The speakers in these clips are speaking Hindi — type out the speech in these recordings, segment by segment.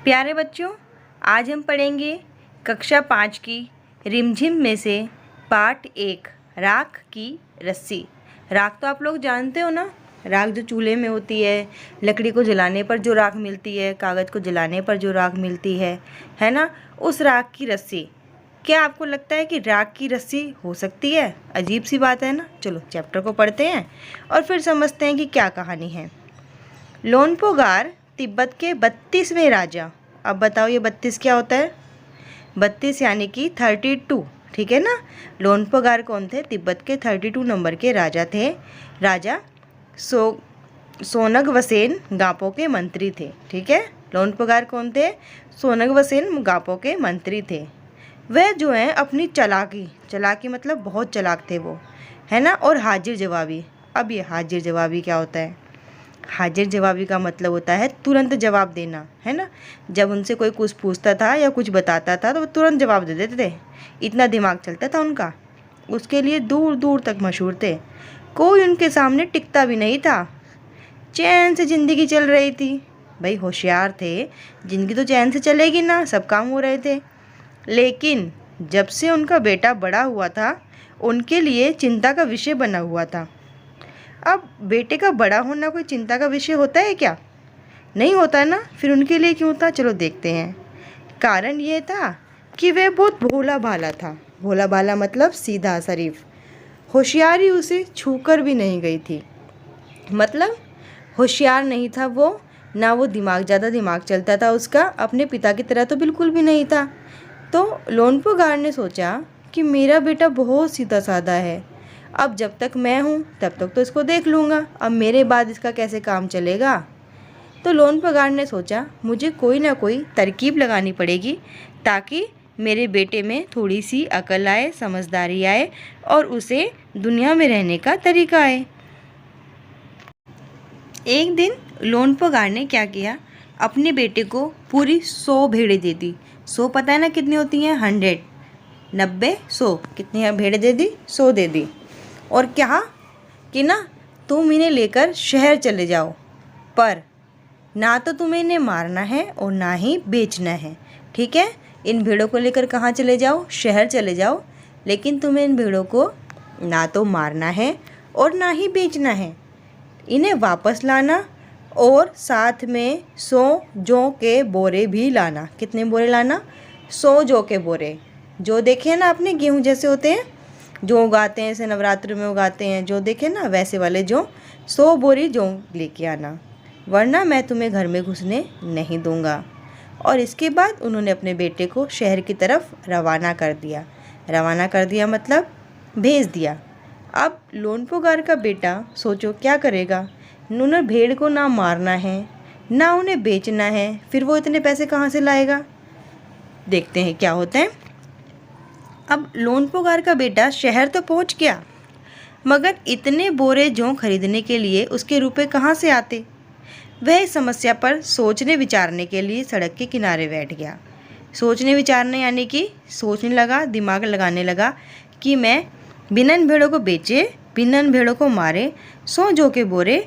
प्यारे बच्चों, आज हम पढ़ेंगे कक्षा 5 की रिमझिम में से पाठ 1 राख की रस्सी। राख तो आप लोग जानते हो ना, राख जो चूल्हे में होती है, लकड़ी को जलाने पर जो राख मिलती है, कागज़ को जलाने पर जो राख मिलती है ना, उस राख की रस्सी। क्या आपको लगता है कि राख की रस्सी हो सकती है? अजीब सी बात है ना। चलो चैप्टर को पढ़ते हैं और फिर समझते हैं कि क्या कहानी है। लोनपोगार तिब्बत के 32वें राजा। अब बताओ ये 32 क्या होता है? 32 यानी कि 32, ठीक है ना। लोनपोगार कौन थे? तिब्बत के 32 नंबर के राजा थे। राजा सोनगवसेन गापो के मंत्री थे, ठीक है। लोनपोगार कौन थे? सोनगवसेन गापो के मंत्री थे। वह जो है अपनी चालाकी मतलब बहुत चालाक थे वो, है ना, और हाजिर जवाबी। अब ये हाजिर जवाबी क्या होता है? हाजिर जवाबी का मतलब होता है तुरंत जवाब देना, है ना। जब उनसे कोई कुछ पूछता था या कुछ बताता था तो वो तुरंत जवाब दे देते थे, इतना दिमाग चलता था उनका। उसके लिए दूर दूर तक मशहूर थे। कोई उनके सामने टिकता भी नहीं था। चैन से ज़िंदगी चल रही थी। भाई होशियार थे, ज़िंदगी तो चैन से चलेगी ना, सब काम हो रहे थे। लेकिन जब से उनका बेटा बड़ा हुआ था, उनके लिए चिंता का विषय बना हुआ था। अब बेटे का बड़ा होना कोई चिंता का विषय होता है क्या? नहीं होता ना। फिर उनके लिए क्यों था? चलो देखते हैं। कारण ये था कि वह बहुत भोला भाला था। भोला भाला मतलब सीधा शरीफ। होशियारी उसे छूकर भी नहीं गई थी। मतलब होशियार नहीं था वो, ना वो ज़्यादा दिमाग चलता था उसका, अपने पिता की तरह तो बिल्कुल भी नहीं था। तो लोनपोगार ने सोचा कि मेरा बेटा बहुत सीधा साधा है। अब जब तक मैं हूँ तब तक तो इसको देख लूँगा, अब मेरे बाद इसका कैसे काम चलेगा। तो लोनपोगार ने सोचा मुझे कोई ना कोई तरकीब लगानी पड़ेगी ताकि मेरे बेटे में थोड़ी सी अकल आए, समझदारी आए और उसे दुनिया में रहने का तरीका आए। एक दिन लोनपोगार ने क्या किया, अपने बेटे को पूरी 100 भेड़ें दे दी। 100 पता है ना कितनी होती हैं? 100, 90, 100। कितनी भेड़ें दे दी? 100 दे दी। और कहा कि ना तुम इन्हें लेकर शहर चले जाओ, पर ना तो तुम्हें इन्हें मारना है और ना ही बेचना है, ठीक है। इन भेड़ों को लेकर कहाँ चले जाओ? शहर चले जाओ। लेकिन तुम्हें इन भेड़ों को ना तो मारना है और ना ही बेचना है। इन्हें वापस लाना और साथ में 100 जौ के बोरे भी लाना। कितने बोरे लाना? 100 जौ के बोरे। जो देखे ना आपने, गेहूँ जैसे होते हैं, जो उगाते हैं, ऐसे नवरात्रि में उगाते हैं, जो देखे ना वैसे वाले जौ। 100 बोरी जौ लेके आना, वरना मैं तुम्हें घर में घुसने नहीं दूंगा। और इसके बाद उन्होंने अपने बेटे को शहर की तरफ रवाना कर दिया। रवाना कर दिया मतलब भेज दिया। अब लोनपोगार का बेटा सोचो क्या करेगा। उन्हें भेड़ को ना मारना है ना उन्हें बेचना है, फिर वो इतने पैसे कहाँ से लाएगा? देखते हैं क्या होता है। अब लोनपोगार का बेटा शहर तो पहुँच गया, मगर इतने बोरे जौ खरीदने के लिए उसके रुपए कहाँ से आते? वह इस समस्या पर सोचने विचारने के लिए सड़क के किनारे बैठ गया। सोचने विचारने यानी कि सोचने लगा, दिमाग लगाने लगा कि मैं बिना इन भेड़ों को बेचे, बिना इन भेड़ों को मारे 100 जौ के बोरे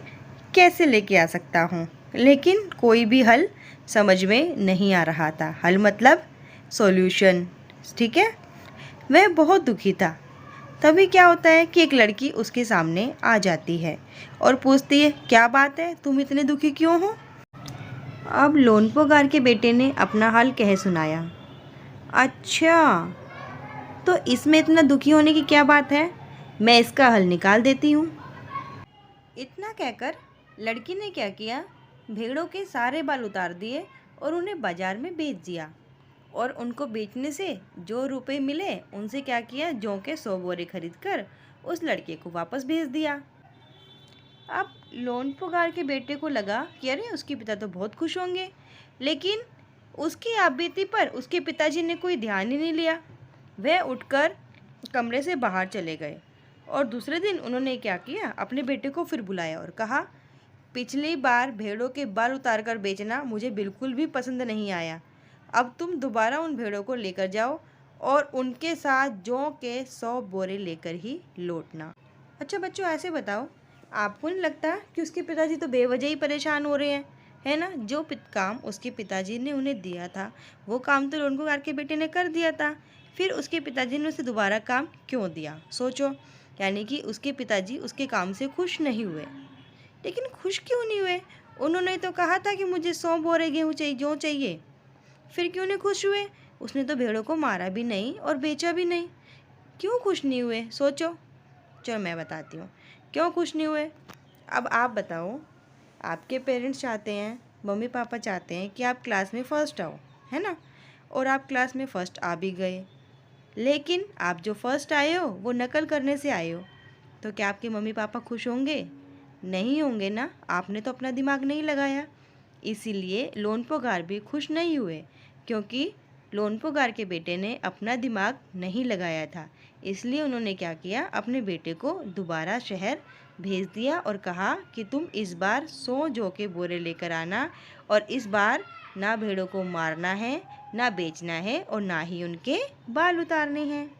कैसे लेके आ सकता हूँ। लेकिन कोई भी हल समझ में नहीं आ रहा था। हल मतलब सॉल्यूशन, ठीक है। वह बहुत दुखी था। तभी क्या होता है कि एक लड़की उसके सामने आ जाती है और पूछती है, क्या बात है, तुम इतने दुखी क्यों हो? अब लोनपोगार के बेटे ने अपना हाल कह सुनाया। अच्छा, तो इसमें इतना दुखी होने की क्या बात है, मैं इसका हल निकाल देती हूँ। इतना कहकर लड़की ने क्या किया, भेड़ों के सारे बाल उतार दिए और उन्हें बाजार में बेच दिया। और उनको बेचने से जो रुपए मिले उनसे क्या किया, जौ के 100 बोरे खरीद कर उस लड़के को वापस भेज दिया। अब लोनपोगार के बेटे को लगा कि अरे उसके पिता तो बहुत खुश होंगे, लेकिन उसकी आपबीती पर उसके पिताजी ने कोई ध्यान ही नहीं लिया। वह उठकर कमरे से बाहर चले गए और दूसरे दिन उन्होंने क्या किया, अपने बेटे को फिर बुलाया और कहा, पिछली बार भेड़ों के बाल उतार कर बेचना मुझे बिल्कुल भी पसंद नहीं आया। अब तुम दोबारा उन भेड़ों को लेकर जाओ और उनके साथ जौ के 100 बोरे लेकर ही लौटना। अच्छा बच्चों, ऐसे बताओ, आपको नहीं लगता कि उसके पिताजी तो बेवजह ही परेशान हो रहे हैं, है ना। जो काम उसके पिताजी ने उन्हें दिया था वो काम तो लोनपोगार के बेटे ने कर दिया था, फिर उसके पिताजी ने उसे दोबारा काम क्यों दिया, सोचो। यानी कि उसके पिताजी उसके काम से खुश नहीं हुए। लेकिन खुश क्यों नहीं हुए? उन्होंने तो कहा था कि मुझे 100 बोरे गेहूँ चाहिए, जो चाहिए। फिर क्यों नहीं खुश हुए? उसने तो भेड़ों को मारा भी नहीं और बेचा भी नहीं। क्यों खुश नहीं हुए, सोचो। चलो मैं बताती हूँ क्यों खुश नहीं हुए। अब आप बताओ, आपके पेरेंट्स चाहते हैं, मम्मी पापा चाहते हैं कि आप क्लास में फ़र्स्ट आओ, है ना। और आप क्लास में फ़र्स्ट आ भी गए, लेकिन आप जो फ़र्स्ट आए हो वो नकल करने से आए हो। तो क्या आपके मम्मी पापा खुश होंगे? नहीं होंगे ना। आपने तो अपना दिमाग नहीं लगाया। इसीलिए लोनपोगार भी खुश नहीं हुए, क्योंकि लोनपोगार के बेटे ने अपना दिमाग नहीं लगाया था। इसलिए उन्होंने क्या किया, अपने बेटे को दोबारा शहर भेज दिया और कहा कि तुम इस बार 100 जौ के बोरे लेकर आना, और इस बार ना भेड़ों को मारना है, ना बेचना है, और ना ही उनके बाल उतारने हैं।